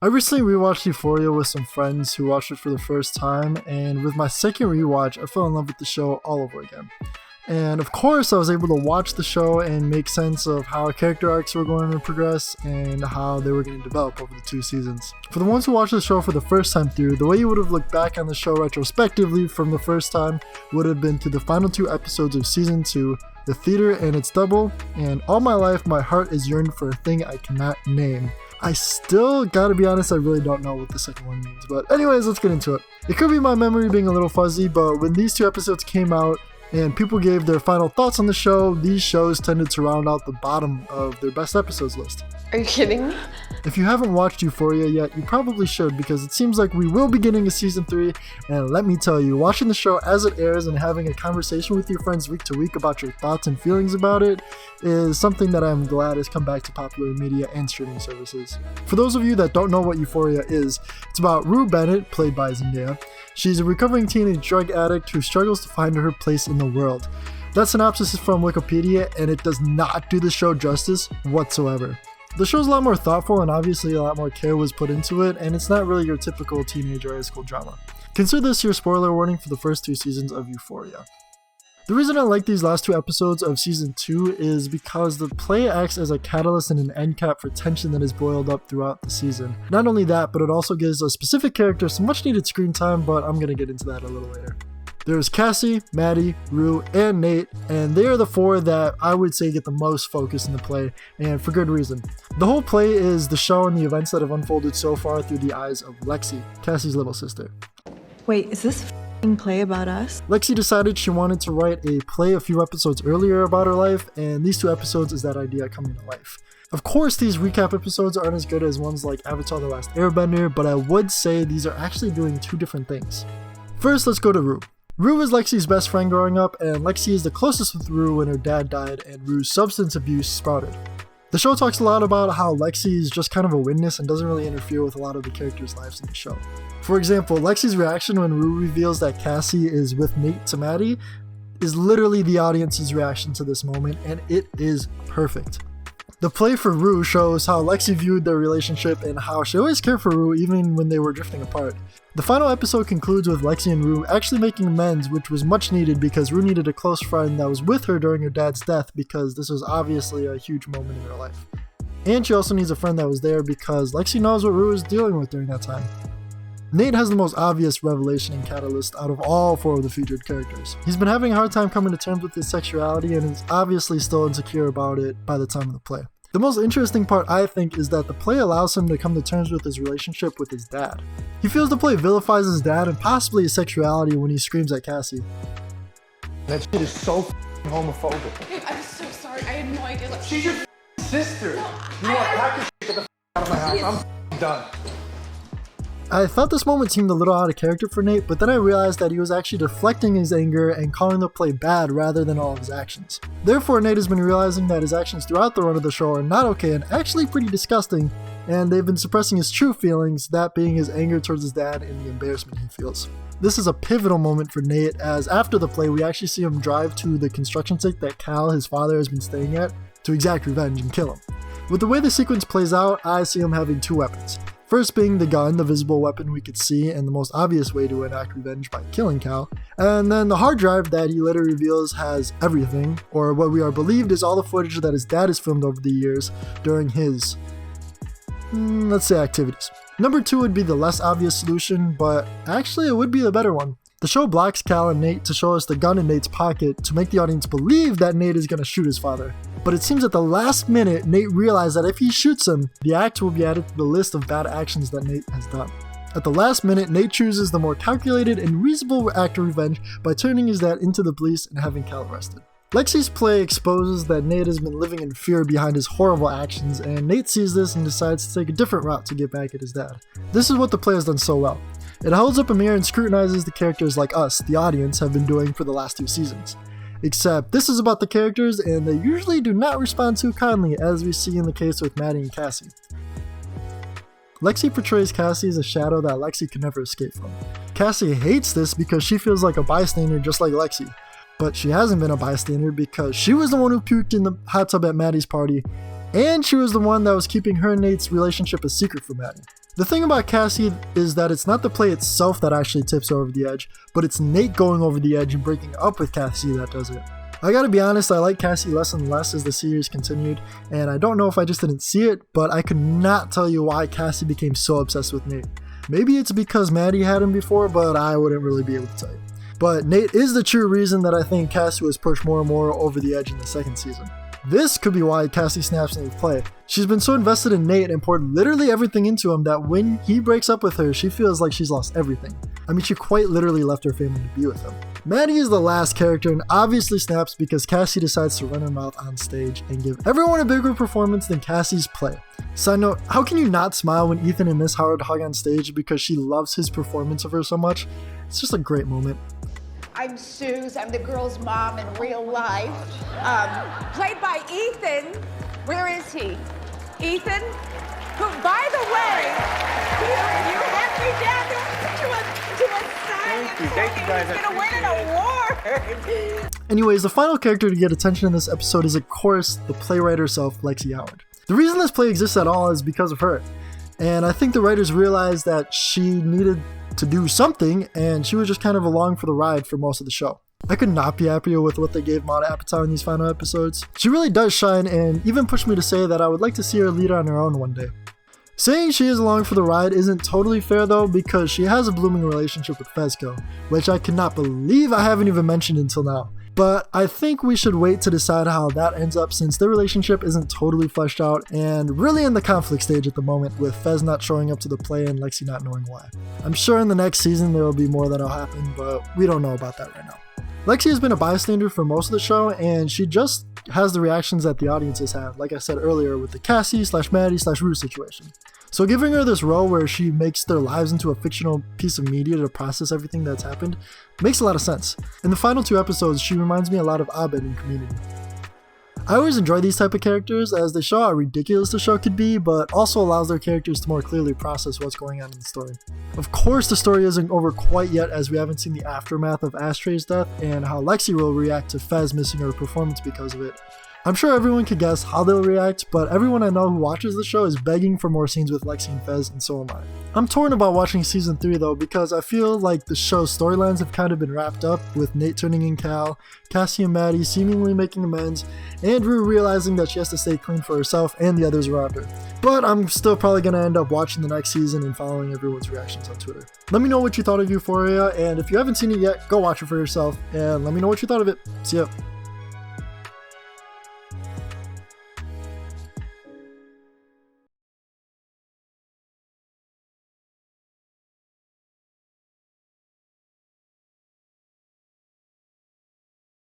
I recently rewatched Euphoria with some friends who watched it for the first time, and with my second rewatch, I fell in love with the show all over again. And of course, I was able to watch the show and make sense of how character arcs were going to progress and how they were going to develop over the 2 seasons. For the ones who watched the show for the first time through, the way you would have looked back on the show retrospectively from the first time would have been to the final 2 episodes of season 2, The Theater and Its Double, and All My Life My Heart Is Yearned for a Thing I Cannot Name. I still gotta be honest, I really don't know what the second one means, but anyways, let's get into it. It could be my memory being a little fuzzy, but when these 2 episodes came out, and people gave their final thoughts on the show, these shows tended to round out the bottom of their best episodes list. Are you kidding me? If you haven't watched Euphoria yet, you probably should, because it seems like we will be getting a season 3, and let me tell you, watching the show as it airs and having a conversation with your friends week to week about your thoughts and feelings about it is something that I'm glad has come back to popular media and streaming services. For those of you that don't know what Euphoria is, it's about Rue Bennett, played by Zendaya. She's a recovering teenage drug addict who struggles to find her place in the world. That synopsis is from Wikipedia, and it does not do the show justice whatsoever. The show's a lot more thoughtful, and obviously a lot more care was put into it, and it's not really your typical teenage or high school drama. Consider this your spoiler warning for the first 2 seasons of Euphoria. The reason I like these last 2 episodes of season 2 is because the play acts as a catalyst and an end cap for tension that is boiled up throughout the season. Not only that, but it also gives a specific character some much needed screen time, but I'm gonna get into that a little later. There's Cassie, Maddie, Rue, and Nate, and they are the 4 that I would say get the most focus in the play, and for good reason. The whole play is the show and the events that have unfolded so far through the eyes of Lexie, Cassie's little sister. Wait, is this a play about us? Lexie decided she wanted to write a play a few episodes earlier about her life, and these 2 episodes is that idea coming to life. Of course, these recap episodes aren't as good as ones like Avatar: The Last Airbender, but I would say these are actually doing 2 different things. First, let's go to Rue. Rue is Lexie's best friend growing up, and Lexie is the closest with Rue when her dad died and Rue's substance abuse sprouted. The show talks a lot about how Lexie is just kind of a witness and doesn't really interfere with a lot of the characters' lives in the show. For example, Lexie's reaction when Rue reveals that Cassie is with Nate to Maddie is literally the audience's reaction to this moment, and it is perfect. The play for Rue shows how Lexie viewed their relationship and how she always cared for Rue even when they were drifting apart. The final episode concludes with Lexie and Rue actually making amends, which was much needed because Rue needed a close friend that was with her during her dad's death, because this was obviously a huge moment in her life. And she also needs a friend that was there because Lexie knows what Rue is dealing with during that time. Nate has the most obvious revelation and catalyst out of all 4 of the featured characters. He's been having a hard time coming to terms with his sexuality and is obviously still insecure about it by the time of the play. The most interesting part, I think, is that the play allows him to come to terms with his relationship with his dad. He feels the play vilifies his dad and possibly his sexuality when he screams at Cassie. That shit is so homophobic. Babe, I'm so sorry. I had no idea. She's your sister. No, You know what? Pack your shit, get the out of my house. I'm done. I thought this moment seemed a little out of character for Nate, but then I realized that he was actually deflecting his anger and calling the play bad rather than all of his actions. Therefore, Nate has been realizing that his actions throughout the run of the show are not okay and actually pretty disgusting, and they've been suppressing his true feelings, that being his anger towards his dad and the embarrassment he feels. This is a pivotal moment for Nate, as after the play we actually see him drive to the construction site that Cal, his father, has been staying at to exact revenge and kill him. With the way the sequence plays out, I see him having 2 weapons. First being the gun, the visible weapon we could see and the most obvious way to enact revenge by killing Cal, and then the hard drive that he later reveals has everything, or what we are believed is all the footage that his dad has filmed over the years during his, let's say, activities. Number 2 would be the less obvious solution, but actually it would be the better one. The show blocks Cal and Nate to show us the gun in Nate's pocket to make the audience believe that Nate is going to shoot his father. But it seems at the last minute, Nate realized that if he shoots him, the act will be added to the list of bad actions that Nate has done. At the last minute, Nate chooses the more calculated and reasonable act of revenge by turning his dad into the police and having Cal arrested. Lexie's play exposes that Nate has been living in fear behind his horrible actions, and Nate sees this and decides to take a different route to get back at his dad. This is what the play has done so well. It holds up a mirror and scrutinizes the characters like us, the audience, have been doing for the last 2 seasons. Except this is about the characters, and they usually do not respond too kindly, as we see in the case with Maddie and Cassie. Lexie portrays Cassie as a shadow that Lexie can never escape from. Cassie hates this because she feels like a bystander just like Lexie, but she hasn't been a bystander because she was the one who puked in the hot tub at Maddie's party, and she was the one that was keeping her and Nate's relationship a secret from Maddie. The thing about Cassie is that it's not the play itself that actually tips her over the edge, but it's Nate going over the edge and breaking up with Cassie that does it. I gotta be honest, I like Cassie less and less as the series continued, and I don't know if I just didn't see it, but I could not tell you why Cassie became so obsessed with Nate. Maybe it's because Maddie had him before, but I wouldn't really be able to tell you. But Nate is the true reason that I think Cassie was pushed more and more over the edge in the second season. This could be why Cassie snaps Nate's play. She's been so invested in Nate and poured literally everything into him that when he breaks up with her, she feels like she's lost everything. I mean, she quite literally left her family to be with him. Maddie is the last character and obviously snaps because Cassie decides to run her mouth on stage and give everyone a bigger performance than Cassie's play. Side note, how can you not smile when Ethan and Miss Howard hug on stage because she loves his performance of her so much? It's just a great moment. I'm Suze. I'm the girl's mom in real life. Played by Ethan. Where is he? Ethan? Who, by the way, you have me down to a sign. Thank you guys. He's gonna win an award. Anyways, the final character to get attention in this episode is, of course, the playwright herself, Lexie Howard. The reason this play exists at all is because of her. And I think the writers realized that she needed to do something, and she was just kind of along for the ride for most of the show. I could not be happier with what they gave Maude Apatow in these final episodes. She really does shine and even pushed me to say that I would like to see her lead on her own one day. Saying she is along for the ride isn't totally fair though, because she has a blooming relationship with Fezco, which I cannot believe I haven't even mentioned until now. But I think we should wait to decide how that ends up since their relationship isn't totally fleshed out and really in the conflict stage at the moment, with Fez not showing up to the play and Lexie not knowing why. I'm sure in the next season there will be more that'll happen, but we don't know about that right now. Lexie has been a bystander for most of the show, and she just has the reactions that the audiences have, like I said earlier with the Cassie/Maddie/Rue situation. So giving her this role where she makes their lives into a fictional piece of media to process everything that's happened makes a lot of sense. In the final 2 episodes, she reminds me a lot of Abed in Community. I always enjoy these type of characters as they show how ridiculous the show could be, but also allows their characters to more clearly process what's going on in the story. Of course, the story isn't over quite yet as we haven't seen the aftermath of Ashtray's death and how Lexie will react to Fez missing her performance because of it. I'm sure everyone could guess how they'll react, but everyone I know who watches the show is begging for more scenes with Lexie and Fez, and so am I. I'm torn about watching season 3 though, because I feel like the show's storylines have kind of been wrapped up, with Nate turning in Cal, Cassie and Maddie seemingly making amends, and Rue realizing that she has to stay clean for herself and the others around her. But I'm still probably going to end up watching the next season and following everyone's reactions on Twitter. Let me know what you thought of Euphoria, and if you haven't seen it yet, go watch it for yourself, and let me know what you thought of it. See ya.